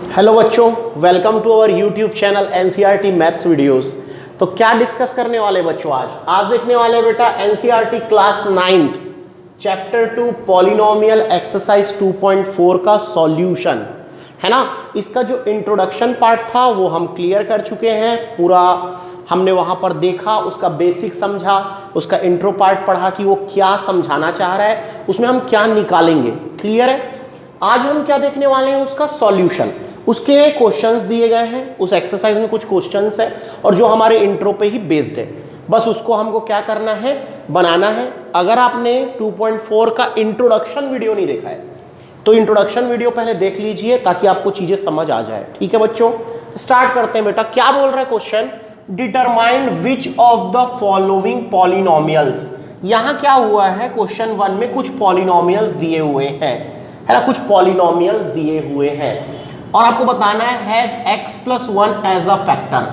Hello बच्चों, welcome to our YouTube channel NCERT maths videos. तो क्या डिस्कस करने वाले बच्चों आज देखने वाले बेटा NCERT class 9th chapter 2 polynomial exercise 2.4 का सॉल्यूशन है ना। इसका जो इंट्रोडक्शन पार्ट था वो हम क्लियर कर चुके हैं, पूरा हमने वहां पर देखा, उसका बेसिक समझा, उसका इंट्रो पार्ट पढ़ा कि वो क्या समझाना चाह रहा है, उसमें हम क्या निकालेंगे। क्लियर है। आज हम क्या देखने वाले हैं, उसका सॉल्यूशन। उसके क्वेश्चंस दिए गए हैं, उस एक्सरसाइज में कुछ क्वेश्चंस है और जो हमारे इंट्रो पे ही बेस्ड है, बस उसको हमको क्या करना है, बनाना है। अगर आपने 2.4 का इंट्रोडक्शन वीडियो नहीं देखा है तो इंट्रोडक्शन वीडियो पहले देख लीजिए ताकि आपको चीजें समझ आ जाए। ठीक है बच्चों, स्टार्ट करते हैं बेटा। क्या बोल रहा है question, determine which of the following polynomials. यहां क्या हुआ है, क्वेश्चन 1 में कुछ पॉलिनोमियल्स दिए हुए हैं, है ना, कुछ पॉलिनोमियल्स दिए हुए हैं और आपको बताना है has x+1 as a factor,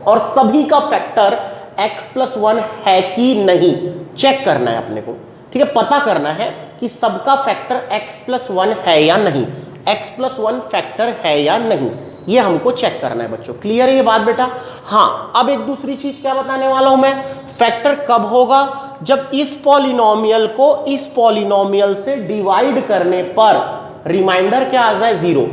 और सभी का फैक्टर x+1 है कि नहीं चेक करना है अपने को। ठीक है, पता करना है कि सबका फैक्टर x+1 है या नहीं, x+1 फैक्टर है या नहीं, ये हमको चेक करना है बच्चों। क्लियर है ये बात बेटा। हाँ, अब एक दूसरी चीज क्या बताने वाला हूं मैं, फैक्टर कब होगा, जब इस पॉलिनोमियल को इस पॉलिनोमियल से डिवाइड करने पर रिमाइंडर क्या आ जाए, जीरो।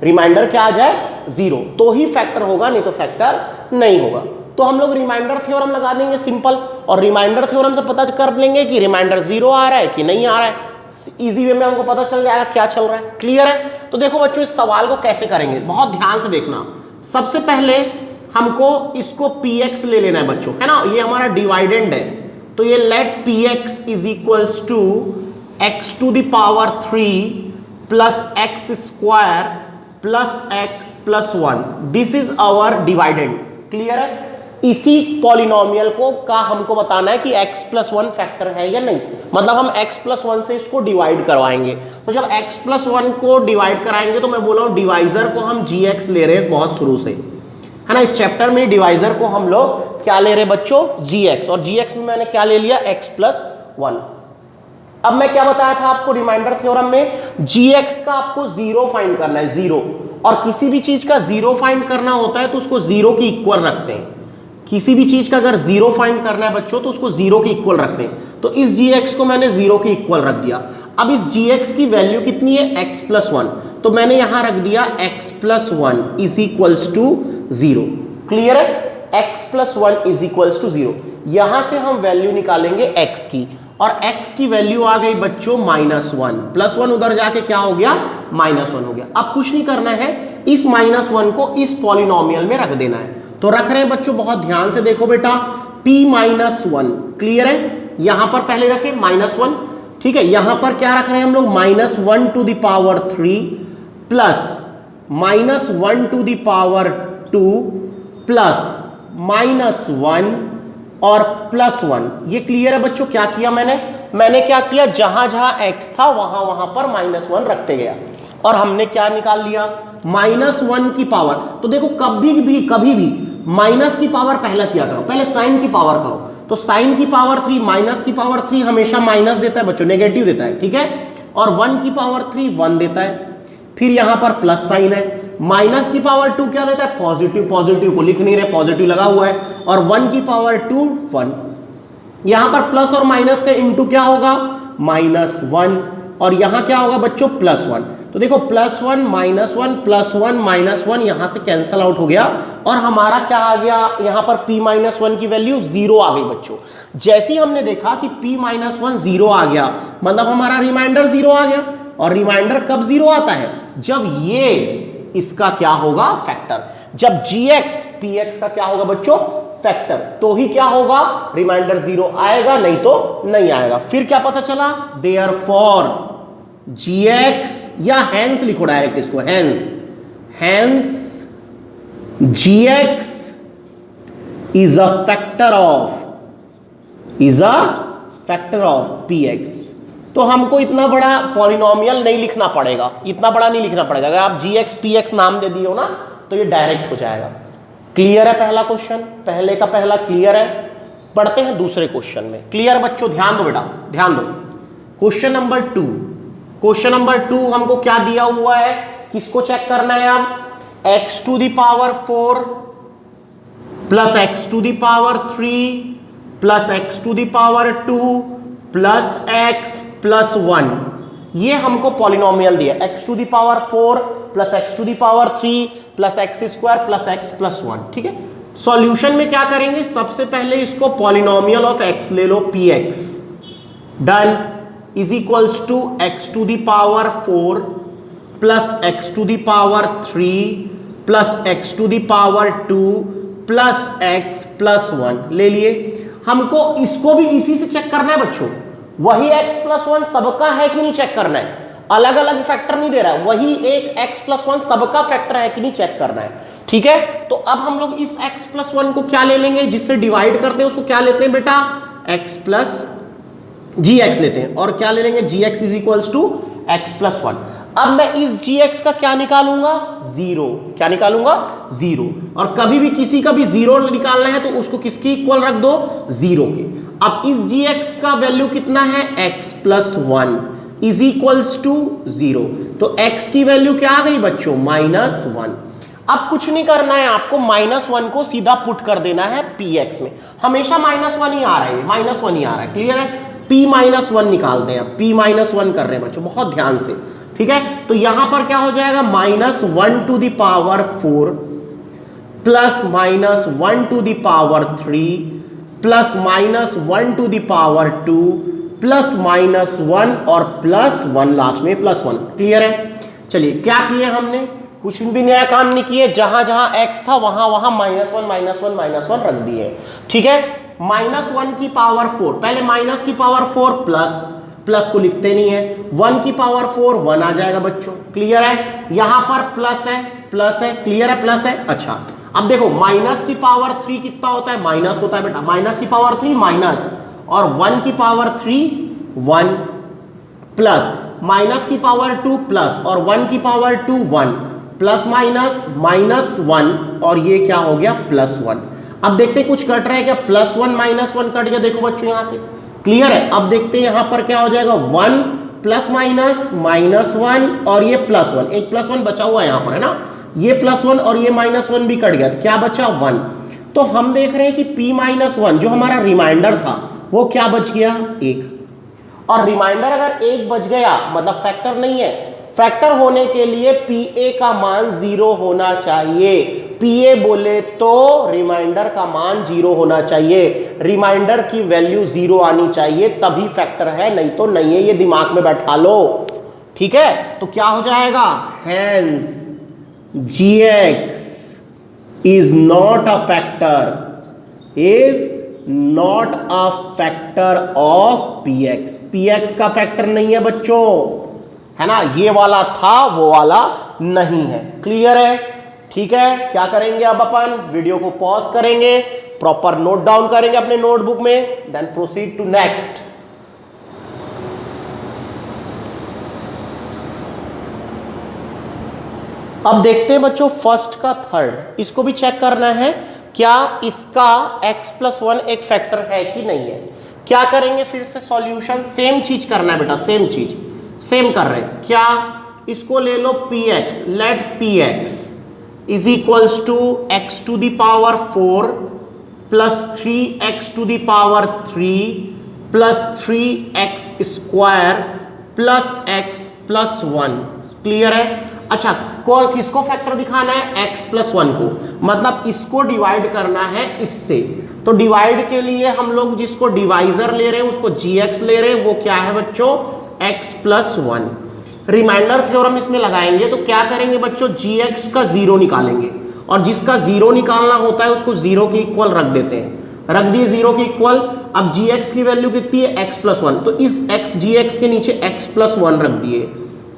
रिमाइंडर क्या आ जाए, जीरो, तो ही फैक्टर होगा, नहीं तो फैक्टर नहीं होगा। तो हम लोग रिमाइंडर थ्योरम लगा देंगे सिंपल, और रिमाइंडर थ्योरम से पता कर लेंगे कि रिमाइंडर जीरो आ रहा है कि नहीं आ रहा है। इजी वे में हमको पता चल जाएगा क्या चल रहा है। क्लियर है। तो देखो बच्चों, इस सवाल को कैसे करेंगे, बहुत ध्यान से देखना। सबसे पहले हमको इसको px ले लेना है बच्चों, है ना, ये हमारा डिवाइडेंड है, तो ये let px is equals to x to the power 3 plus x square plus x plus 1, this is our dividend. Clear है। इसी पॉलिनोमियल को का हमको बताना है कि x+1 फैक्टर है या नहीं, मतलब हम x+1 से इसको डिवाइड करवाएंगे। तो जब x+1 को डिवाइड कराएंगे तो मैं बोल रहा हूं डिवाइजर को हम gx ले रहे हैं बहुत शुरू से, है ना। इस चैप्टर में डिवाइजर को हम लोग क्या ले रहे हैं बच्चों, gx, और gx में मैंने क्या ले लिया, x+1। अब मैं क्या बताया था आपको रिमाइंडर थ्योरम में, gx का आपको जीरो फाइंड करना है, जीरो, और किसी भी चीज का जीरो फाइंड करना होता है तो उसको जीरो के इक्वल रखते हैं। किसी भी चीज का अगर जीरो फाइंड करना है बच्चों तो उसको जीरो के इक्वल रखते हैं। तो इस gx को मैंने जीरो के इक्वल रख दिया। अब इस gx की वैल्यू कितनी है, x+1, तो मैंने यहां रख दिया x+1 is equals to zero. Clear है, x+1 is equals to zero. यहां से हम वैल्यू निकालेंगे x की, और x की वैल्यू आ गई बच्चों -1, +1 उधर जाके क्या हो गया, -1 हो गया। अब कुछ नहीं करना है, इस -1 को इस पॉलिनोमियल में रख देना है। तो रख रहे हैं बच्चों, बहुत ध्यान से देखो बेटा, p-1। क्लियर है, यहां पर पहले रखे -1, ठीक है। यहां पर क्या रख रहे हैं हम लोग, -1 to the power 3 plus -1 to the power 2 plus -1 और +1। ये क्लियर है बच्चों। क्या किया मैंने क्या किया, जहां जहां x था वहां वहां पर -1 रखते गया, और हमने क्या निकाल लिया, -1 की पावर। तो देखो कभी भी माइनस की पावर पहला किया करो, पहले साइन की पावर करो। तो साइन की पावर 3, माइनस की पावर 3 हमेशा माइनस देता है बच्चों, नेगेटिव देता है, ठीक है। और 1 की पावर 3 1 देता है, फिर यहां पर प्लस साइन है। माइनस की पावर 2 क्या देता है, पॉजिटिव, पॉजिटिव को लिख नहीं रहे, पॉजिटिव लगा हुआ है। और 1 की पावर 2 1, यहां पर प्लस और माइनस का इंटू क्या होगा, -1, और यहां क्या होगा बच्चों, +1। तो देखो +1 -1 +1 -1 यहां से कैंसल आउट हो गया, और हमारा क्या आ गया, यहां पर p-1 की वैल्यू 0 आ गई बच्चों। जैसे ही हमने देखा कि p-1 0 आ गया, मतलब हमारा रिमाइंडर 0 आ गया। और रिमाइंडर कब 0 आता है, जब ये इसका क्या होगा, फैक्टर। जब gx px का क्या होगा बच्चों, फैक्टर, तो ही क्या होगा, रिमाइंडर 0 आएगा, नहीं तो नहीं आएगा। फिर क्या पता चला, देयरफॉर gx, या हैंस लिखो डायरेक्ट इसको, hence gx is a factor of px। तो हमको इतना बड़ा पॉलिनोमियल नहीं लिखना पड़ेगा, इतना बड़ा नहीं लिखना पड़ेगा। अगर आप gx px नाम दे दियो ना तो ये डायरेक्ट हो जाएगा। क्लियर है पहला क्वेश्चन, पहले का पहला क्लियर है। पढ़ते हैं दूसरे क्वेश्चन में। क्लियर बच्चों, ध्यान दो बेटा, ध्यान दो। क्वेश्चन नंबर 2 हमको क्या दिया हुआ है, किसको चेक करना है अब, x to the power 4 plus x to the power 3 plus x to the power 2 plus x plus 1, ये हमको पॉलिनोमियल दिया, x to the power 4 plus x to the power 3 plus x square plus x plus 1। ठीक है, solution में क्या करेंगे, सबसे पहले इसको पॉलिनोमियल ऑफ x ले लो, px done is equals to x to the power 4 plus x to the power 3 plus x to the power 2 plus x plus 1 ले लिए। हमको इसको भी इसी से चेक करना है बच्चों, वही x प्लस 1 सबका है कि नहीं चेक करना है, अलग अलग फैक्टर नहीं दे रहा है, वही एक x प्लस 1 सबका फैक्टर है कि नहीं चेक करना है। ठीक है, तो अब हम लोग इस x प्लस 1 को क्या ले लेंगे, जिससे डिवाइड करते हैं उसको क्या लेते हैं बेटा, x प्लस gx लेते हैं, और क्या ले लेंगे, gx is equals to x plus 1। अब मैं इस gx का क्या निकालूंगा, जीरो, क्या निकालूंगा, जीरो, और कभी भी किसी का भी जीरो निकालना है तो उसको किसकी इक्वल रख दो, जीरो के। अब इस gx का वैल्यू कितना है, x plus 1 is equals to zero, तो x की वैल्यू क्या आ गई बच्चों, -1। अब कुछ नहीं करना है आपको, -1 को सीधा पुट कर देना है px में, हमेशा -1 ही आ रहा है, -1 ही आ रहा है, क्लियर है। p-1 निकालते हैं, p-1 कर रहे हैं बच्चों, बहुत ध्यान से। ठीक है, तो यहां पर क्या हो जाएगा, -1 to the power 4 plus -1 to the power 3 plus -1 to the power 2 plus -1 और प्लस 1 लास्ट में प्लस 1। क्लियर है, चलिए क्या किए हमने, कुछ भी नया काम नहीं किए, जहां जहां x था वहां वहां -1 रख दिए। ठीक है, -1 की पावर 4, पहले माइनस की पावर 4 प्लस, प्लस को लिखते नहीं है, 1 की पावर 4 1 आ जाएगा बच्चों। क्लियर है, यहां पर प्लस है, प्लस है, क्लियर है, प्लस है। अच्छा अब देखो माइनस की पावर 3 कितना होता है, माइनस होता है बेटा, माइनस की पावर 3 माइनस, और 1 की पावर 3 1 प्लस माइनस की पावर 2 प्लस, और 1 की पावर 2 1 प्लस माइनस -1, और ये क्या हो गया, +1। अब देखते हैं कुछ कट रहा है क्या, +1 -1 कट गया, देखो बच्चों यहां से। क्लियर है, अब देखते हैं यहां पर क्या हो जाएगा, 1 प्लस माइनस -1 और ये +1, एक +1 बचा हुआ है यहां पर, है ना, ये +1 और ये -1 भी कट गया, तो क्या बचा 1। तो हम देख रहे हैं कि p-1 जो हमारा रिमाइंडर था वो क्या बच गया, 1, और रिमाइंडर अगर 1 बच गया मतलब फैक्टर नहीं है, फैक्टर होने के लिए pa का मान 0 होना चाहिए, pa बोले तो रिमाइंडर का मान 0 होना चाहिए, रिमाइंडर की वैल्यू 0 आनी चाहिए तभी फैक्टर है, नहीं तो नहीं है, ये दिमाग में बैठा लो। ठीक है, तो क्या हो जाएगा, hence gx is not a factor, is not a factor of px, px का फैक्टर नहीं है बच्चों, है ना, ये वाला था वो वाला नहीं है। क्लियर है, ठीक है, क्या करेंगे अब अपन, वीडियो को पॉज करेंगे, प्रॉपर नोट डाउन करेंगे अपने नोटबुक में, देन प्रोसीड टू नेक्स्ट। अब देखते हैं बच्चों फर्स्ट का थर्ड, इसको भी चेक करना है क्या इसका x प्लस 1 एक फैक्टर है कि नहीं है। क्या करेंगे, फिर से सॉल्यूशन सेम चीज करना है बेटा, सेम चीज सेम कर रहे हैं। क्या, इसको ले लो px, let px is equals to x to the power 4 plus 3x to the power 3 plus 3x square plus x plus 1। Clear है, अच्छा कौन किसको फैक्टर दिखाना है, x प्लस 1 को, मतलब इसको डिवाइड करना है इससे, तो डिवाइड के लिए हम लोग जिसको डिवाइजर ले रहे हैं उसको gx ले रहे हैं, वो क्या है बच्चों, x प्लस 1। रिमाइंडर थ्योरम इसमें लगाएंगे तो क्या करेंगे बच्चों, gx का 0 निकालेंगे, और जिसका 0 निकालना होता है उसको 0 के इक्वल रख देते हैं, रख दिए 0 के इक्वल। अब gx की वैल्यू कितनी है, x प्लस 1, तो इस gx के नीचे x प्लस 1 रख दिए,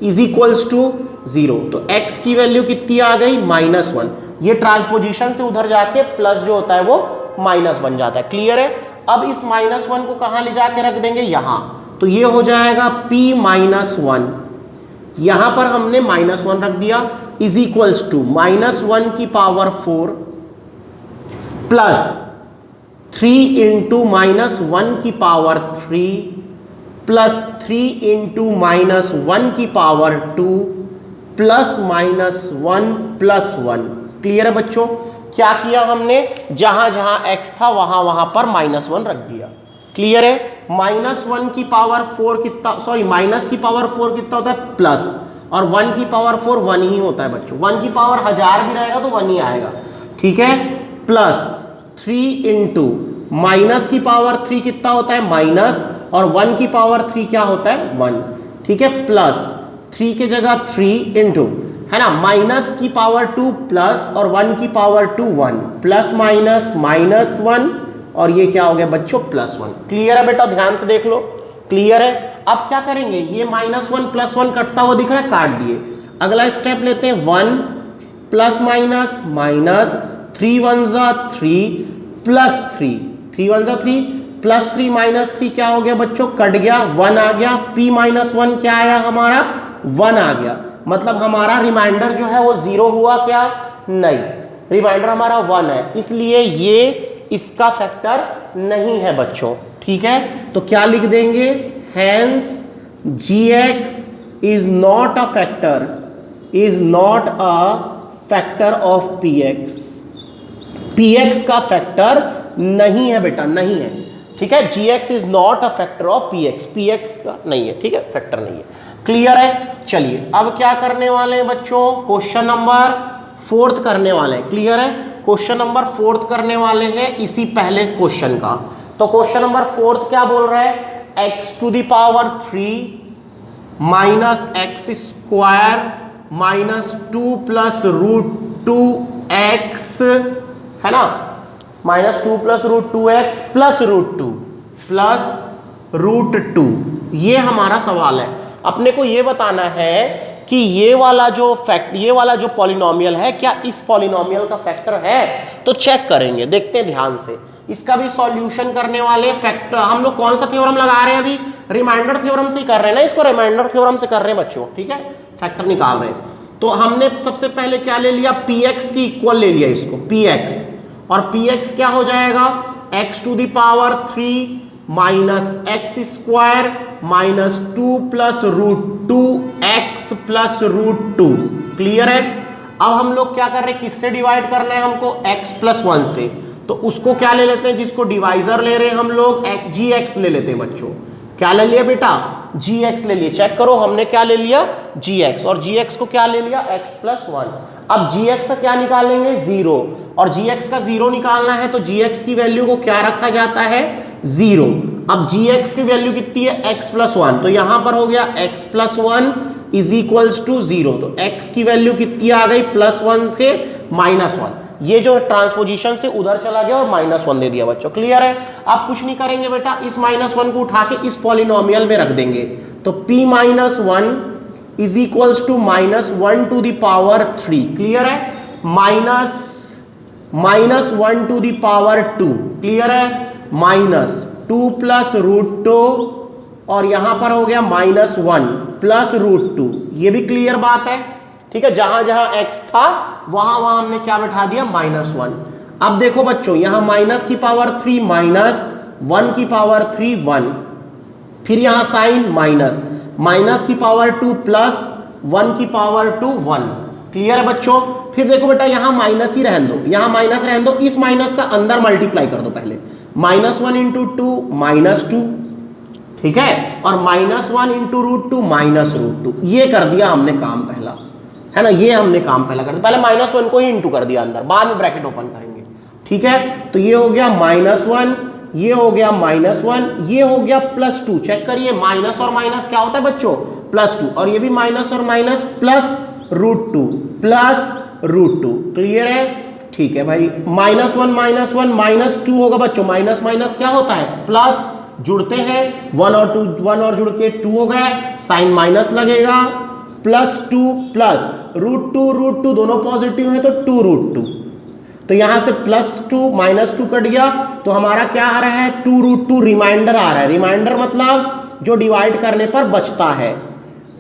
इज इक्वल्स टू 0, तो x की वैल्यू कितनी आ गई, -1। ये ट्रांसपोजिशन से उधर जाके प्लस जो होता है वो माइनस बन जाता है। क्लियर है, अब इस -1 को कहां ले जाके रख देंगे, यहां, तो ये हो जाएगा p-1, यहां पर हमने -1 रख दिया, इज इक्वल्स टू -1 की पावर 4 प्लस 3 इंटू -1 की पावर 3 प्लस 3 इंटू -1 की power 2 plus minus one plus one. Clear है बच्चों? क्या किया हमने, जहां जहां x था वहां वहां पर माइनस वन रख दिया। क्लियर है? माइनस वन की पावर फोर कितना, सॉरी माइनस की पावर फोर कितना होता है, प्लस, और वन की पावर फोर वन ही होता है बच्चों। वन की पावर 1000 भी रहेगा तो वन ही आएगा। ठीक है? प्लस 3 इंटू माइनस की पावर 3 कितना होता है, माइनस, और वन की पावर 3 क्या होता है, 1। ठीक है? प्लस 3 की जगह 3 इंटू, है ना, माइनस की पावर 2 प्लस, और 1 की पावर 2 1, प्लस माइनस माइनस 1, और ये क्या हो गया बच्चों, प्लस 1। क्लियर है बेटा? ध्यान से देख लो। क्लियर है? अब क्या करेंगे, ये माइनस 1 प्लस 1 कटता हुआ दिख रहा है, काट दिए। अगला स्टेप लेते हैं, 1 प्लस माइनस माइनस, 3 1 जा 3 प्लस 3, 3 1 जा 3 प्लस 3 माइनस 3 क्या हो गया बच्चों, कट गया, 1 आ गया। p माइनस 1 क्या आया हमारा, 1 आ गया। मतलब हमारा रिमाइंडर जो है वो 0 हुआ क्या, नहीं, रिमाइंडर हमारा 1 है, इसलिए ये इसका फैक्टर नहीं है बच्चों। ठीक है? तो क्या लिख देंगे, hence gx is not a factor, is not a factor of px। px का फैक्टर नहीं है बेटा, नहीं है। ठीक है? gx is not a factor of px, px का नहीं है। ठीक है? फैक्टर नहीं है। क्लियर है? चलिए अब क्या करने वाले हैं बच्चों, क्वेश्चन नंबर 4 करने वाले हैं। क्लियर है? क्वेश्चन नंबर 4 करने वाले हैं इसी पहले क्वेश्चन का। तो क्वेश्चन नंबर 4 क्या बोल रहा है, x to the power 3 minus x square minus 2 plus root 2x, है ना, minus 2 plus root 2x plus root 2 plus root 2। ये हमारा सवाल है। अपने को ये बताना है कि ये वाला जो पॉलिनोमियल है, क्या इस पॉलिनोमियल का फैक्टर है? तो चेक करेंगे, देखते हैं ध्यान से। इसका भी सॉल्यूशन करने वाले फैक्टर, हम लोग कौन सा थ्योरम लगा रहे हैं अभी, रिमाइंडर थ्योरम से ही कर रहे हैं ना, इसको रिमाइंडर थ्योरम से कर रहे हैं बच्चों। ठीक है? फैक्टर निकाल रहे हैं। तो हमने सबसे पहले क्या ले लिया, px की इक्वल ले लिया इसको, px, और px क्या हो जाएगा, x to the power 3 minus x square minus 2 plus root 2x plus root 2। Clear है? अब हम लोग क्या कर रहे हैं, किससे डिवाइड करना है हमको, x प्लस 1 से। तो उसको क्या ले लेते हैं, जिसको डिवाइजर ले रहे हैं हम लोग, gx ले लेते हैं बच्चों। क्या ले लिया बेटा, gx ले लिए। चेक करो, हमने क्या ले लिया, gx, और gx को क्या ले लिया, x प्लस 1। अब gx का क्या निकालेंगे, 0, और gx का 0 निकालना है तो gx की वैल्यू को क्या रखा जाता है, 0। अब gx की वैल्यू कितनी है, x प्लस 1, तो यहां पर हो गया x plus 1 is equals to 0। तो x की वैल्यू कितनी आ गई, प्लस 1 से माइनस 1। ये जो ट्रांसपोजिशन से उधर चला गया और माइनस 1 दे दिया बच्चों। क्लियर है? आप कुछ नहीं करेंगे बेटा, इस माइनस 1 को उठा के इस पॉलिनोमियल में रख देंगे। तो p minus 1 is equals to minus 1 to the power 3। Clear है? Minus 1 to the power 2। Clear है? माइनस 2 प्लस रूट 2, और यहां पर हो गया माइनस 1 प्लस रूट 2। ये भी क्लियर बात है। ठीक है? जहां जहां x था वहां वहां हमने क्या बैठा दिया, माइनस 1। अब देखो बच्चों, यहां माइनस की पावर 3 माइनस 1 की पावर 3 1, फिर यहां साइन माइनस, माइनस की पावर 2 प्लस 1 की पावर 2 1। क्लियर है बच्चों? फिर देखो बेटा, यहां माइनस ही रहने दो, यहां माइनस रहने दो, इस माइनस का अंदर मल्टीप्लाई कर दो पहले, माइनस 1 इंटू 2 माइनस 2। ठीक है? और minus 1 into root 2 minus root 2। ये कर दिया हमने काम पहला, है ना, ये हमने काम पहला कर दिया। पहले माइनस 1 को ही इंटू कर दिया अंदर, बाद में ब्रैकेट ओपन करेंगे। ठीक है? तो ये हो गया माइनस 1, ये हो गया माइनस 1, ये हो गया प्लस 2। चेक करिए, माइनस और माइनस क्या होता है बच्चों, प्लस 2, और ये भी माइनस और minus plus root 2 plus root 2। Clear है? ठीक है भाई, माइनस 1 माइनस 2 होगा बच्चों, माइनस माइनस क्या होता है, प्लस, जुड़ते हैं 1 और 2, 1 और जुड़ के 2 हो गया, साइन माइनस लगेगा, प्लस 2 प्लस रूट 2 दोनों पॉजिटिव है तो 2 रूट 2। तो यहां से प्लस 2 माइनस 2 कट गया, तो हमारा क्या आ रहा है, 2 रूट 2 रिमाइंडर आ रहा है। रिमाइंडर मतलब जो डिवाइड करने पर बचता है।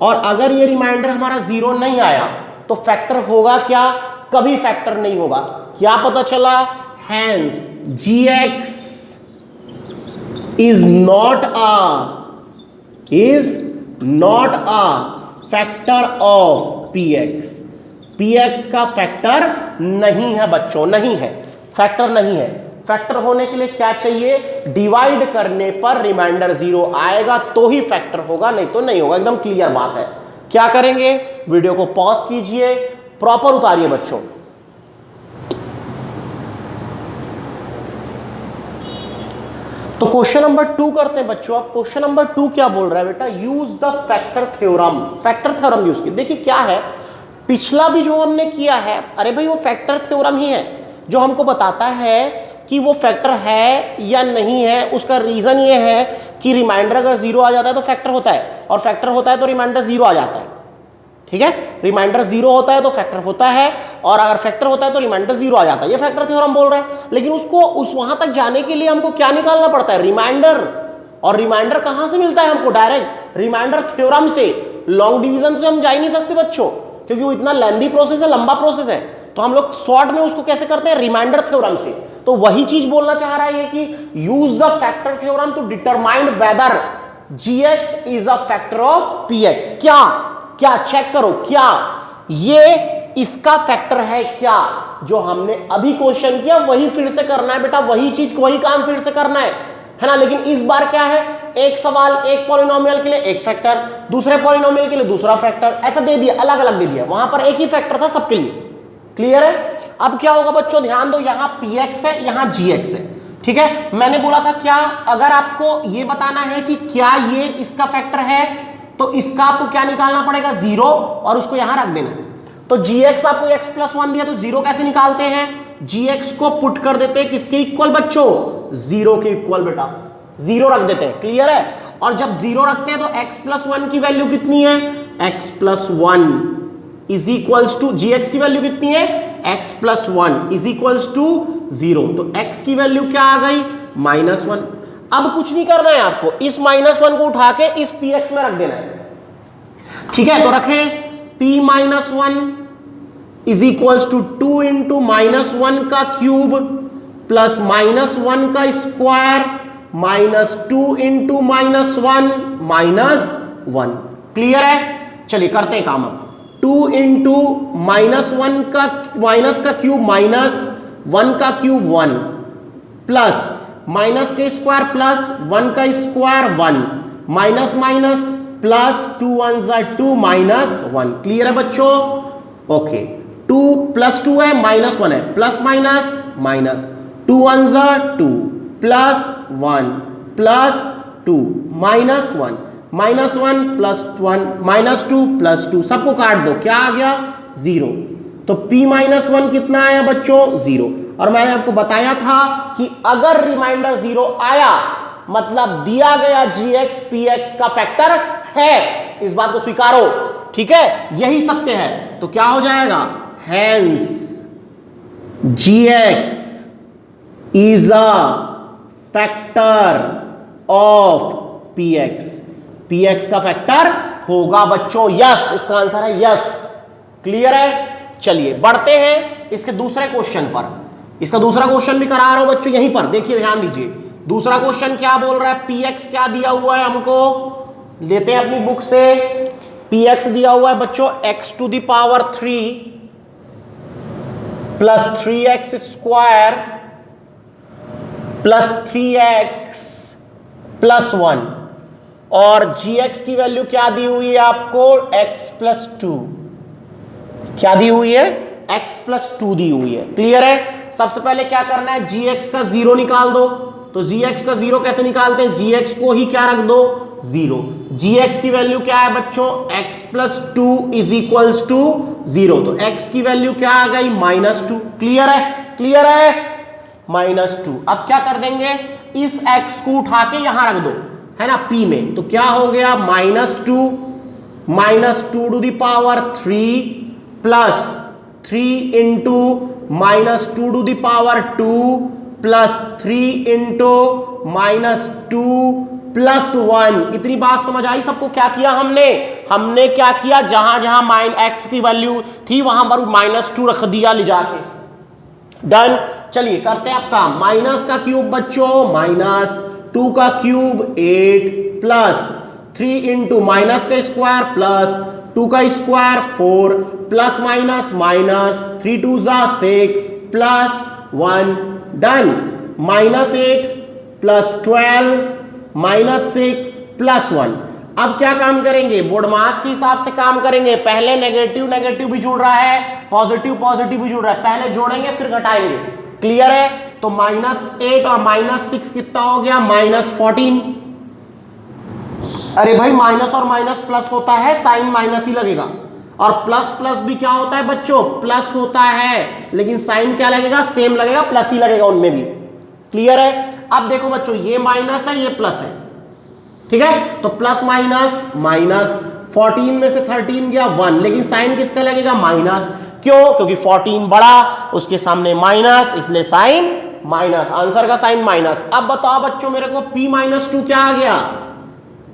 और अगर ये रिमाइंडर हमारा 0 नहीं आया तो फैक्टर होगा क्या, कभी फैक्टर नहीं होगा। क्या पता चला, hence gx is not a factor of px। px का फैक्टर नहीं है बच्चों, नहीं है, फैक्टर नहीं है। फैक्टर होने के लिए क्या चाहिए? डिवाइड करने पर रिमाइंडर 0 आएगा तो ही फैक्टर होगा, नहीं तो नहीं होगा। एकदम क्लियर बात है। क्या करेंगे? वीडियो को पॉज कीजिए, प्रॉपर उतारिए बच्चों। तो क्वेश्चन नंबर 2 करते हैं बच्चों। अब क्वेश्चन नंबर 2 क्या बोल रहा है बेटा? Use the factor theorem. Factor theorem use की। देखिए क्या है, पिछला भी जो हमने किया है, अरे भाई वो फैक्टर थ्योरम ही है जो हमको बताता है कि वो फैक्टर है या नहीं है। उसका रीजन ये है कि रिमाइंडर अगर 0 आ जाता है तो फैक्टर होता है, और फैक्टर होता है तो रिमाइंडर 0 आ जाता है। ठीक है, रिमाइंडर 0 होता है तो फैक्टर होता है, और अगर फैक्टर होता है तो रिमाइंडर 0 आ जाता है। ये फैक्टर थ्योरम बोल रहा है। लेकिन उसको वहां तक जाने के लिए हमको क्या निकालना पड़ता है? रिमाइंडर। और रिमाइंडर कहां से मिलता है हमको? डायरेक्ट रिमाइंडर थ्योरम से। लॉन्ग डिवीजन से हम जा ही नहीं सकते बच्चों, क्योंकि वो इतना लेंथी प्रोसेस है, लंबा प्रोसेस है। तो हम लोग शॉर्ट में उसको कैसे करते हैं? रिमाइंडर थ्योरम से। तो वही चीज बोलना चाह रहा है कि use the factor theorem to determine whether gx is a factor of px। क्या क्या चेक करो, क्या ये इसका फैक्टर है? क्या जो हमने अभी क्वेश्चन किया वही फिर से करना है बेटा, वही चीज वही काम फिर से करना है ना। लेकिन इस बार क्या है, एक सवाल एक पॉलिनोमियल के लिए एक फैक्टर, दूसरे पॉलिनोमियल के लिए दूसरा फैक्टर, ऐसा दे दिया, अलग अलग दे दिया। वहां पर एक ही फैक्टर था सबके लिए। क्लियर है? अब क्या होगा बच्चों, ध्यान दो, यहां px है, यहां gx है। ठीक है, मैंने बोला था क्या, अगर आपको यह बताना है कि क्या ये इसका फैक्टर है तो इसका आपको क्या निकालना पड़ेगा? 0, और उसको यहां रख देना है। तो gx आपको x+1 दिया, तो 0 कैसे निकालते हैं? gx को पुट कर देते हैं किसके इक्वल बच्चों? 0 के इक्वल बेटा, 0 रख देते हैं। क्लियर है? और जब 0 रखते हैं तो x+1 की वैल्यू कितनी है? x+1 is equals to, gx की वैल्यू कितनी है? x+1 is equals to 0। तो x की वैल्यू क्या आ गई? -1। अब कुछ नहीं करना है आपको, इस -1 को उठा के इस px में रख देना है। ठीक है, तो रखें p-1 is equals to 2 into -1 का क्यूब प्लस -1 का स्क्वायर माइनस 2 इंटू -1 -1। क्लियर है? चलिए करते हैं काम। अब 2 इंटू -1 का माइनस का क्यूब -1 का क्यूब 1 प्लस माइनस के स्क्वायर प्लस 1 का square 1 minus minus plus 2 1 2 -1। Clear है बच्चों? ओके, 2 + 2 है, -1 है, plus minus minus 2 1 2 plus 1 plus 2 -1 -1 plus 1 -2 plus 2, सबको काट दो, क्या आ गया? 0। तो p-1 कितना आया बच्चों? 0। और मैंने आपको बताया था कि अगर रिमाइंडर 0 आया मतलब दिया गया gx px का फैक्टर है। इस बात को स्वीकारो। ठीक है, यही सत्य है। तो क्या हो जाएगा? Hence gx is a factor of px। px का फैक्टर होगा बच्चों, यस। इसका आंसर है यस। क्लियर है? चलिए बढ़ते हैं इसके दूसरे क्वेश्चन पर। इसका दूसरा क्वेश्चन भी करा रहा हूं बच्चों, यहीं पर देखिए, ध्यान दीजिए। दूसरा क्वेश्चन क्या बोल रहा है? px क्या दिया हुआ है हमको, लेते हैं अपनी बुक से। px दिया हुआ है बच्चों x⁻³ plus 3x square plus 3x plus 1, और gx की वैल्यू क्या दी हुई है आपको? x+2। क्या दी हुई है? x+2 दी हुई है। क्लियर है? सबसे पहले क्या करना है? gx का 0 निकाल दो। तो gx का 0 कैसे निकालते हैं? gx को ही क्या रख दो? 0। gx की वैल्यू क्या है बच्चों? x+2 is equals to 0। तो x की वैल्यू क्या आ गई? -2। क्लियर है? क्लियर है? -2। अब क्या कर देंगे? इस x को उठा के यहां रख दो, है ना, p में। तो क्या हो गया? -2 plus 3 into -2 plus 3 into -2 plus 1। इतनी बात समझ आई सबको? क्या किया हमने क्या किया? जहां जहां x की वैल्यू थी वहां पर -2 रख दिया ले जाके। डन। चलिए करते हैं आप काम। माइनस का क्यूब बच्चों, -2 का क्यूब 8 प्लस 3 इंटू माइनस का स्क्वायर प्लस 2 का स्क्वायर 4 प्लस माइनस माइनस 3 2 जा 6 प्लस 1 डन। -8 plus 12 -6 plus 1। अब क्या काम करेंगे, बोर्ड मास के हिसाब से काम करेंगे। पहले नेगेटिव नेगेटिव भी जुड़ रहा है, पॉजिटिव पॉजिटिव भी जुड़ रहा है, पहले जोड़ेंगे फिर घटाएंगे। क्लियर है? तो -8 और -6 कितना हो गया, -14। अरे भाई माइनस और माइनस प्लस होता है, साइन माइनस ही लगेगा। और प्लस प्लस भी क्या होता है बच्चों, प्लस होता है, लेकिन साइन क्या लगेगा, सेम लगेगा, प्लस ही लगेगा उनमें भी। क्लियर है? अब देखो बच्चों, ये माइनस है, ये प्लस है, ठीक है? तो प्लस माइनस माइनस, 14 में से 13 गया 1, लेकिन साइन किसका लगेगा, माइनस। क्यों? क्योंकि 14 बड़ा, उसके सामने माइनस, इसलिए साइन माइनस, आंसर का साइन माइनस। अब बताओ बच्चों मेरे को P-2 क्या आ गया,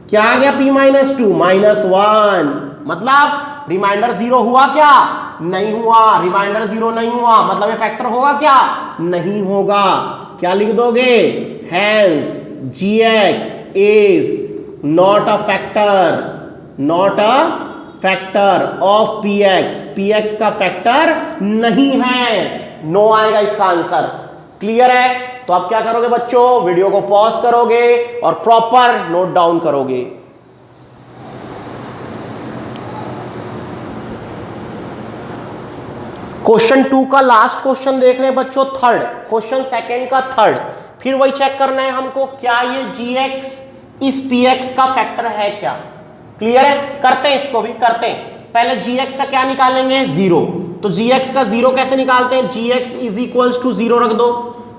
क्या आ गया P-2, -1। मतलब रिमाइंडर 0 हुआ क्या, नहीं हुआ। रिमाइंडर 0 नहीं हुआ, मतलब ये फैक्टर होगा क्या, नहीं होगा। क्या लिख दोगे, hence gx is not a factor, not a factor of px, px का फैक्टर नहीं है, नो आएगा इसका आंसर। क्लियर है? तो आप क्या करोगे बच्चों, वीडियो को पॉज करोगे और प्रॉपर नोट डाउन करोगे। क्वेश्चन 2 का लास्ट क्वेश्चन देख रहे हैं बच्चों, थर्ड क्वेश्चन, सेकंड का थर्ड। फिर वही चेक करना है हमको, क्या ये gx इस px का फैक्टर है क्या। क्लियर है? करते हैं, इसको भी करते हैं। पहले gx का क्या निकालेंगे, 0। तो gx का 0 कैसे निकालते हैं, gx इज इक्वल्स टू 0 रख दो।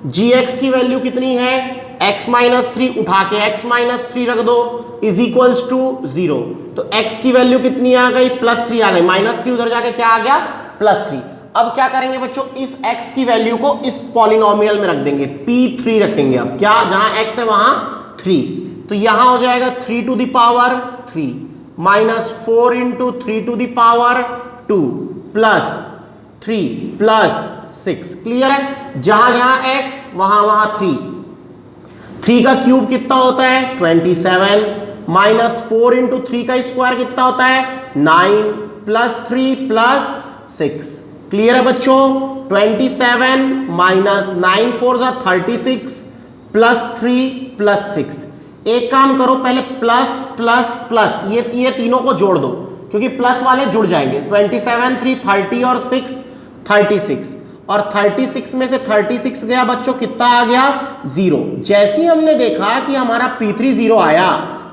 gx की वैल्यू कितनी है, x-3, उठा के x-3 रख दो, इज इक्वल्स टू 0। तो x की वैल्यू कितनी आ गई, +3 आ गई, -3 उधर जाके क्या आ गया, +3। अब क्या करेंगे बच्चों, इस x की वैल्यू को इस पॉलिनोमियल में रख देंगे, P3 रखेंगे। अब क्या, जहां x है वहां 3, तो यहां हो जाएगा 3 to the power 3 -4 into 3 to the power 2 plus 3 plus 6। Clear है? जहां जहां x वहां वहां 3। 3 का क्यूब कितना होता है, 27 -4 इंटू 3 का स्क्वायर कितना होता है, 9 प्लस 3 प्लस 6। क्लियर है बच्चों? 27 -9 4 36 प्लस 3 प्लस 6। एक काम करो, पहले प्लस प्लस प्लस ये तीनों को जोड़ दो, क्योंकि प्लस वाले जुड़ जाएंगे। 27 3 30 और 6 36, और 36 में से 36 गया बच्चों, कितना आ गया, 0। जैसे ही हमने देखा कि हमारा P3 0 आया,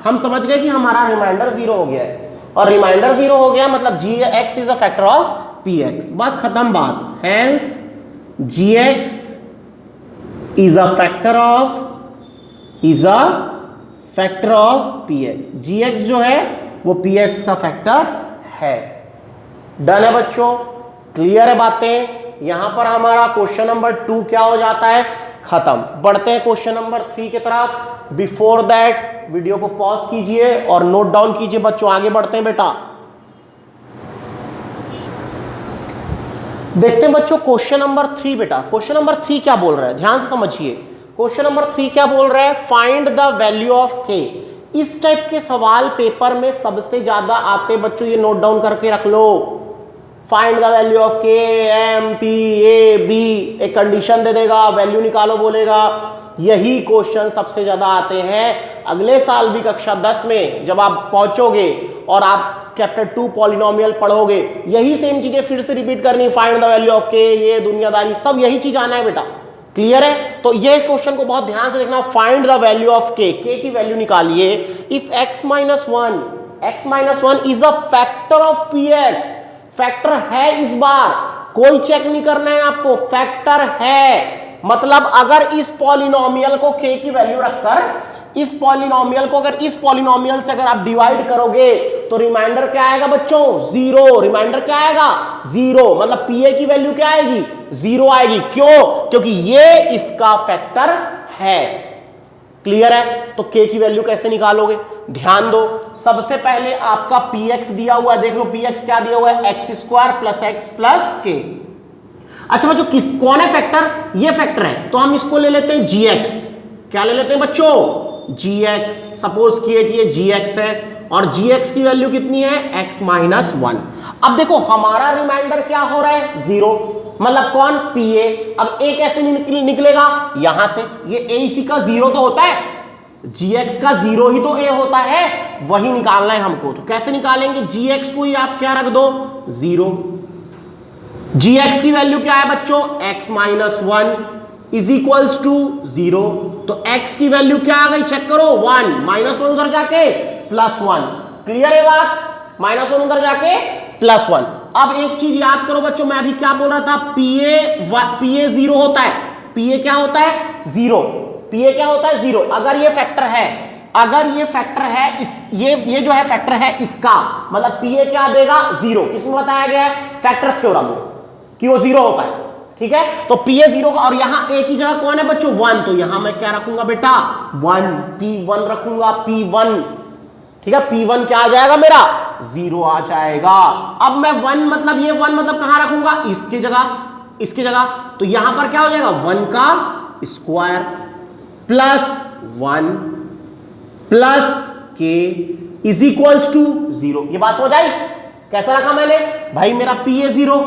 हम समझ गए कि हमारा रिमाइंडर 0 हो गया है, और रिमाइंडर 0 हो गया मतलब gx is a factor of px। बस खत्म बात। Hence gx is a factor of px। gx जो है वो px का फैक्टर है। डन है बच्चों? क्लियर है बातें? यहां पर हमारा क्वेश्चन नंबर 2 क्या हो जाता है, खत्म। बढ़ते हैं क्वेश्चन नंबर 3 की तरफ। बिफोर दैट वीडियो को पॉज कीजिए और नोट डाउन कीजिए बच्चों। आगे बढ़ते हैं बेटा। देखते हैं बच्चों क्वेश्चन नंबर 3। बेटा क्वेश्चन नंबर 3 क्या बोल रहा है, ध्यान से समझिए। क्वेश्चन नंबर 3 क्या बोल रहा है, find the value of k। इस टाइप के सवाल पेपर में सबसे ज्यादा आते बच्चों, ये नोट डाउन करके रख लो। Find the value of k, m, p, a, b, एक कंडीशन दे देगा, वैल्यू निकालो बोलेगा। यही क्वेश्चन सबसे ज्यादा आते हैं। अगले साल भी कक्षा 10 में जब आप पहुंचोगे और आप चैप्टर 2 पॉलिनोमियल पढ़ोगे, यही सेम चीजें फिर से रिपीट करनी। Find the value of k, ये दुनियादारी सब यही चीज आना है बेटा। क्लियर है? तो ये क्वेश्चन को बहुत ध्यान से देखना। Find the value of k, k की वैल्यू निकालिए। If x-1 is a factor of px, factor है इस बार, कोई चेक नहीं करना है आपको, फैक्टर है। मतलब अगर इस पॉलिनोमियल को k की वैल्यू रखकर इस पॉलिनोमियल को अगर इस पॉलिनोमियल से अगर आप डिवाइड करोगे तो रिमाइंडर क्या आएगा बच्चों, 0। रिमाइंडर क्या आएगा, 0। मतलब pa की वैल्यू क्या आएगी, 0 आएगी। क्यों? क्योंकि ये इसका फैक्टर है। क्लियर है? तो k की वैल्यू कैसे निकालोगे, ध्यान दो। सबसे पहले आपका px दिया हुआ है, देख लो px क्या दिया हुआ है, x² plus x plus k। अच्छा बच्चों कौन है फैक्टर, ये फैक्टर है, तो हम इसको ले लेते हैं gx। क्या ले लेते हैं बच्चों, gx। सपोज किए कि ये gx है और gx की वैल्यू कितनी है x माइनस 1। अब देखो हमारा रिमाइंडर क्या हो रहा है 0, मतलब कौन pa। अब a कैसे निकलेगा यहां से, ये a इसी का 0 तो होता है, gx का 0 ही तो a होता है, वही निकालना है हमको। तो कैसे निकालेंगे, gx को ही आप क्या रख दो 0। gx की वैल्यू क्या है बच्चों x minus 1 is equals to 0। तो x की वैल्यू क्या आ गई चेक करो 1, माइनस 1 उधर जाके प्लस 1। क्लियर है बात, माइनस 1 उधर जाके प्लस 1। अब एक चीज याद करो बच्चों, मैं अभी क्या बोल रहा था, pa 0 होता है, pa क्या होता है 0, pa क्या होता है 0। अगर ये फैक्टर है, अगर ये फैक्टर है इस ये जो है फैक्टर है इसका, मतलब pa क्या देगा 0। किसमें बताया गया है, फैक्टर थ्योरम में कि वो 0 होता है। ठीक है, तो pa 0 का, और यहां a की जगह कौन है बच्चों 1, तो यहां मैं क्या रखूंगा बेटा 1, p1 रखूंगा p1। ठीक है, p1 क्या आ जाएगा मेरा 0 आ जाएगा। अब मैं 1 मतलब ये 1 मतलब कहां रखूंगा, इसकी जगह, इसकी जगह। तो यहां पर क्या हो जाएगा 1 का square plus 1 plus k is equals to 0। ये बात समझ आई, कैसा रखा मैंने भाई, मेरा pa 0।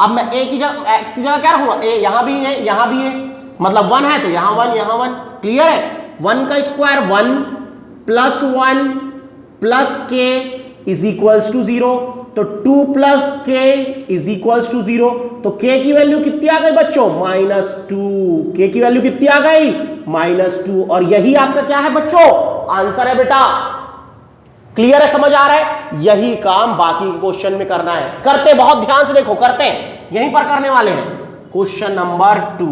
अब मैं a की जगह x की जगह क्या रखूंगा, a यहां भी है यहां भी है, मतलब 1 है तो यहां 1 यहां 1। क्लियर है, 1 का square 1 plus 1 plus k is equals to 0। तो 2 plus k is equals to 0। तो k की वैल्यू कितनी आ गई बच्चों -2, k की वैल्यू कितनी आ गई -2। और यही आपका क्या है बच्चों आंसर है बेटा। क्लियर है, समझ आ रहा है, यही काम बाकी क्वेश्चन में करना है। करते बहुत ध्यान से देखो, करते हैं यहीं पर करने वाले हैं। क्वेश्चन नंबर 2,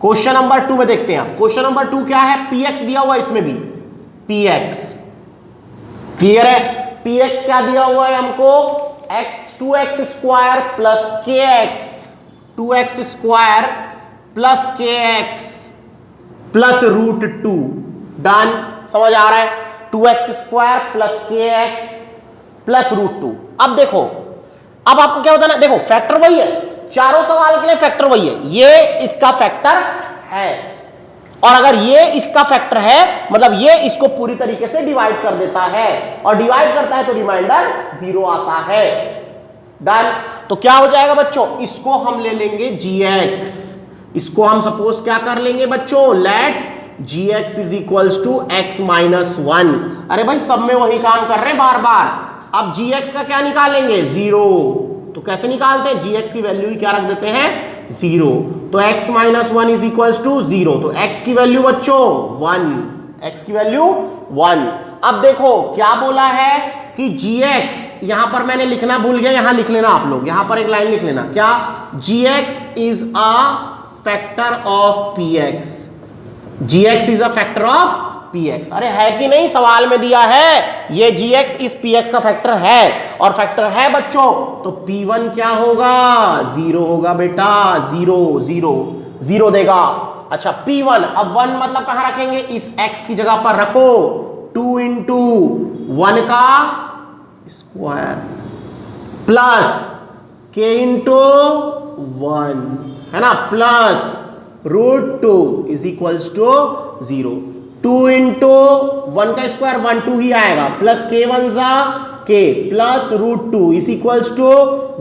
क्वेश्चन नंबर 2 में देखते हैं आप। क्वेश्चन नंबर 2 क्या है, px दिया हुआ है, इसमें भी px। क्लियर है, px क्या दिया हुआ है हमको, 2x square plus kx, 2x square plus kx plus √2। Done, समझ आ रहा है, 2x square plus kx plus √2। अब देखो, अब आपको क्या होता है ना, देखो फैक्टर वही है, चारों सवाल के लिए फैक्टर वही है। ये इसका फैक्टर है, और अगर ये इसका फैक्टर है मतलब ये इसको पूरी तरीके से डिवाइड कर देता है, और डिवाइड करता है तो रिमाइंडर 0 आता है। डन, तो क्या हो जाएगा बच्चों, इसको हम ले लेंगे gx, इसको हम सपोज क्या कर लेंगे बच्चों, let gx is equals to x minus 1। अरे भाई सब में वही काम कर रहे हैं बार बार। अब gx का क्या निकालेंगे 0, तो कैसे निकालते हैं, gx की वैल्यू ही क्या रख देते हैं 0। तो x minus 1 is equals to 0। तो x की वैल्यू बच्चों 1, x की वैल्यू 1। अब देखो क्या बोला है कि gx, यहां पर मैंने लिखना भूल गया, यहां लिख लेना आप लोग, यहां पर एक लाइन लिख लेना, क्या gx is a factor of px, gx is a factor of px। अरे है कि नहीं, सवाल में दिया है ये gx इस px का फैक्टर है, और फैक्टर है बच्चों, तो p1 क्या होगा 0 होगा बेटा, 0 0 0 देगा। अच्छा p1, अब 1 मतलब कहां रखेंगे, इस x की जगह पर रखो, 2 इंटू 1 का स्क्वायर प्लस k इंटू 1 है ना, plus √2 is equals to 0। 2 into 1 का स्क्वायर 1 2 ही आएगा, प्लस k 1 जा k plus √2 is equals to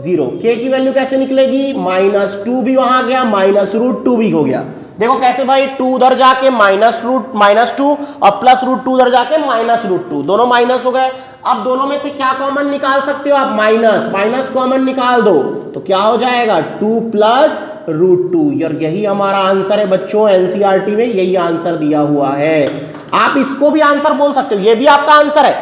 0। k की वैल्यू कैसे निकलेगी, -2 भी वहां गया, -√2 भी हो गया। देखो कैसे भाई, 2 उधर जाके -2 और प्लस √2 उधर जाके -√2, दोनों माइनस हो गए। अब दोनों में से क्या कॉमन निकाल सकते हो आप, माइनस कॉमन निकाल दो, तो क्या हो जाएगा 2 प्लस √2। यार यही हमारा आंसर है बच्चों, एनसीईआरटी में यही आंसर दिया हुआ है। आप इसको भी आंसर बोल सकते हो, ये भी आपका आंसर है,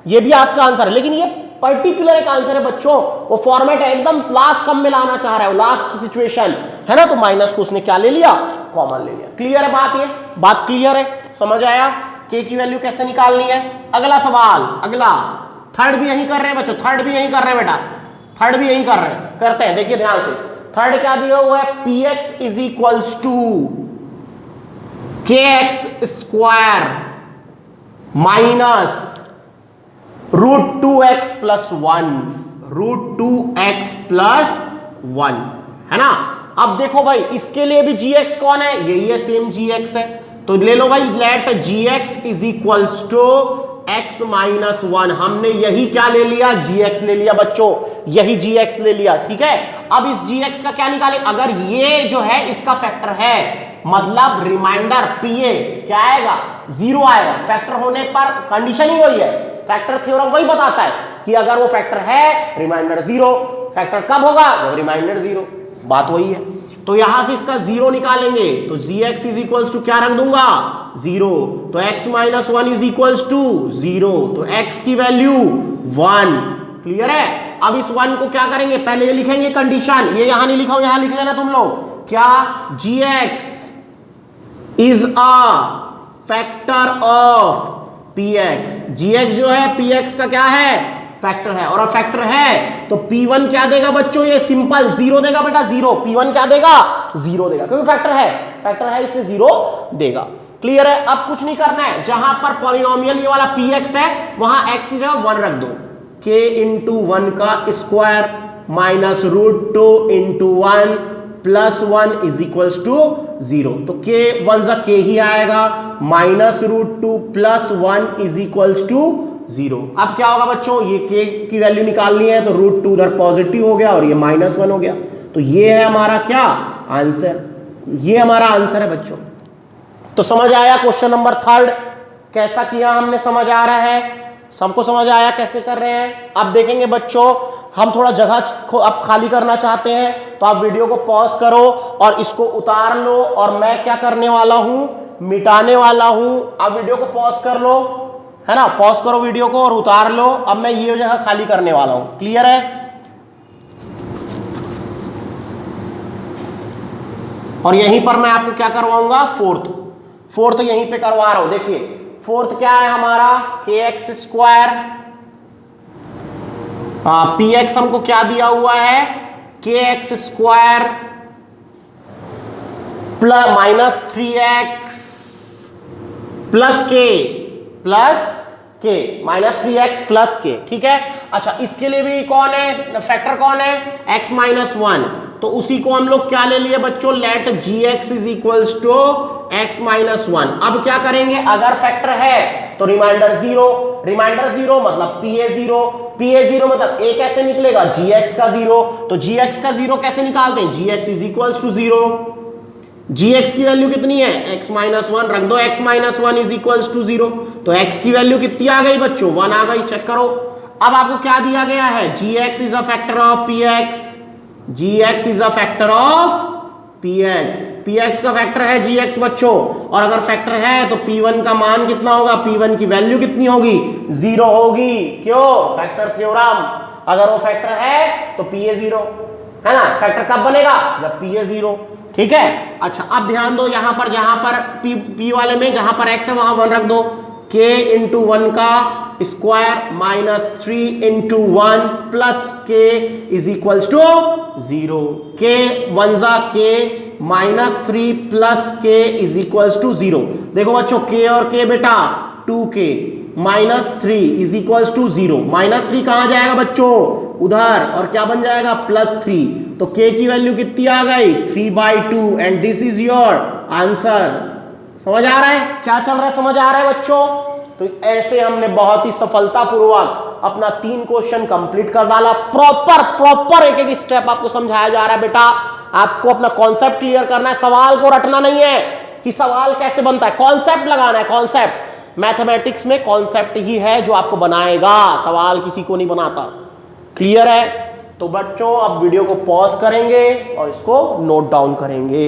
ये भी आपका आंसर है, लेकिन ये पर्टिकुलर एक आंसर है बच्चों, वो फॉर्मेट है एकदम लास्ट कम में लाना चाह रहा है, लास्ट सिचुएशन है ना, तो माइनस को उसने क्या ले लिया, कॉमन ले लिया। क्लियर है बात, ये बात क्लियर है, समझ आया, k की वैल्यू कैसे निकालनी है। अगला सवाल, अगला थर्ड भी यही कर रहे हैं बच्चों, थर्ड भी यही कर रहे हैं बेटा, थर्ड भी यही कर रहे हैं, करते हैं, देखिए ध्यान से। थर्ड क्या दिया हुआ है, px is equals to kx square minus √2x plus 1, √2x plus 1 है ना। अब देखो भाई इसके लिए भी gx कौन है, यही है, सेम gx है, तो ले लो भाई, let gx is equals to x minus 1, हमने यही क्या ले लिया, gx ले लिया बच्चों, यही gx ले लिया, ठीक है। अब इस gx का क्या निकालें, अगर ये जो है इसका फैक्टर है, मतलब रिमाइंडर pa क्या आएगा, 0 आएगा। फैक्टर होने पर कंडीशन ही वही है, फैक्टर थ्योरम वही बताता है कि अगर वो फैक्टर है रिमाइंडर 0, फैक्टर कब होगा, जब रिमाइंडर 0, बात वही है। तो यहां से इसका 0 निकालेंगे तो gx इज इक्वल्स टू क्या रख दूंगा, 0, तो x minus 1 is equals to 0, तो x की वैल्यू 1। क्लियर है। अब इस 1 को क्या करेंगे, पहले ये लिखेंगे कंडीशन, ये यहां नहीं लिखा, यहां लिख लेना तुम लोग, क्या gx is a factor of px, gx जो है px का क्या है, फैक्टर है, और अब फैक्टर है तो p1 क्या देगा बच्चों, ये सिंपल 0 देगा बेटा, 0, p1 क्या देगा, 0 देगा, क्योंकि फैक्टर है इसलिए 0 देगा। क्लियर है। अब कुछ नहीं करना है, जहां पर पॉलिनोमियल ये वाला px है वहां x की जगह 1 रख दो, k इंटू 1 का square minus root 2 into 1 plus 1 is equals to 0, तो k 1 जा k ही आएगा, minus root 2 plus 1 is equals to 0। अब क्या होगा बच्चों, ये k की वैल्यू निकालनी है, तो रूट 2 उधर पॉजिटिव हो गया और ये माइनस 1 हो गया, तो ये है हमारा क्या आंसर, ये हमारा आंसर है बच्चों। तो समझ आया क्वेश्चन नंबर 3 कैसा किया हमने, समझ आ रहा है, सबको समझ आया कैसे कर रहे हैं। अब देखेंगे बच्चों, हम थोड़ा जगह अब खाली करना चाहते हैं, तो आप वीडियो को पॉज करो और इसको उतार लो, और मैं क्या करने वाला हूं, मिटाने वाला हूं। आप वीडियो को पॉज कर लो, है ना, पॉज करो वीडियो को और उतार लो। अब मैं ये जगह खाली करने वाला हूं, क्लियर है। और यहीं पर मैं आपको क्या करवाऊंगा, फोर्थ यहीं पे करवा रहा हूं। देखिए फोर्थ क्या है हमारा, kx स्क्वायर, px हमको क्या दिया हुआ है, kx square plus minus 3x plus के माइनस 3x प्लस के, ठीक है। अच्छा, इसके लिए भी कौन है, फैक्टर कौन है, x माइनस 1, तो उसी को हम लोग क्या ले लिए बच्चों, let gx is equals to x minus 1। अब क्या करेंगे, अगर फैक्टर है तो रिमाइंडर 0 मतलब pa 0 मतलब a कैसे निकलेगा, gx का 0, तो gx का 0 कैसे निकालते हैं, gx is equals to 0, gx की वैल्यू कितनी है, x माइनस 1 रख दो, x minus 1 is equals to 0, तो x की वैल्यू कितनी आ गई बच्चों, 1 आ गई, चेक करो। अब आपको क्या दिया गया है, gx is a factor of px, gx is a factor of px का फैक्टर है gx बच्चों, और अगर फैक्टर है तो p1 का मान कितना होगा, p1 की वैल्यू कितनी होगी, 0 होगी, क्यों, फैक्टर थ्योरम, अगर वो फैक्टर है तो pa 0 है ना, फैक्टर कब बनेगा, जब pa 0, ठीक है। अच्छा, अब ध्यान दो, यहां पर जहां पर p वाले में जहां पर x है वहां 1 रख दो, k इंटू 1 का square minus 3 into 1 plus k is equals to 0, k 1 जा k minus 3 plus k is equals to 0। देखो बच्चों, k और k बेटा 2k minus 3 is equals to 0, minus 3 कहां जाएगा बच्चों, उधर, और क्या बन जाएगा, प्लस 3, तो k की वैल्यू कितनी आ गई, 3/2, and this is your answer. समझ आ रहा है क्या चल रहा है, समझ आ रहा है बच्चों। तो ऐसे हमने बहुत ही सफलतापूर्वक अपना 3 क्वेश्चन कंप्लीट कर डाला। प्रॉपर एक स्टेप आपको समझाया जा रहा है बेटा, आपको अपना कॉन्सेप्ट क्लियर करना है, सवाल को रटना नहीं है कि सवाल कैसे बनता है, कॉन्सेप्ट लगाना है। कॉन्सेप्ट मैथमेटिक्स में कॉन्सेप्ट ही है जो आपको बनाएगा, सवाल किसी को नहीं बनाता। क्लियर है। तो बच्चों अब वीडियो को पॉज करेंगे और इसको नोट डाउन करेंगे।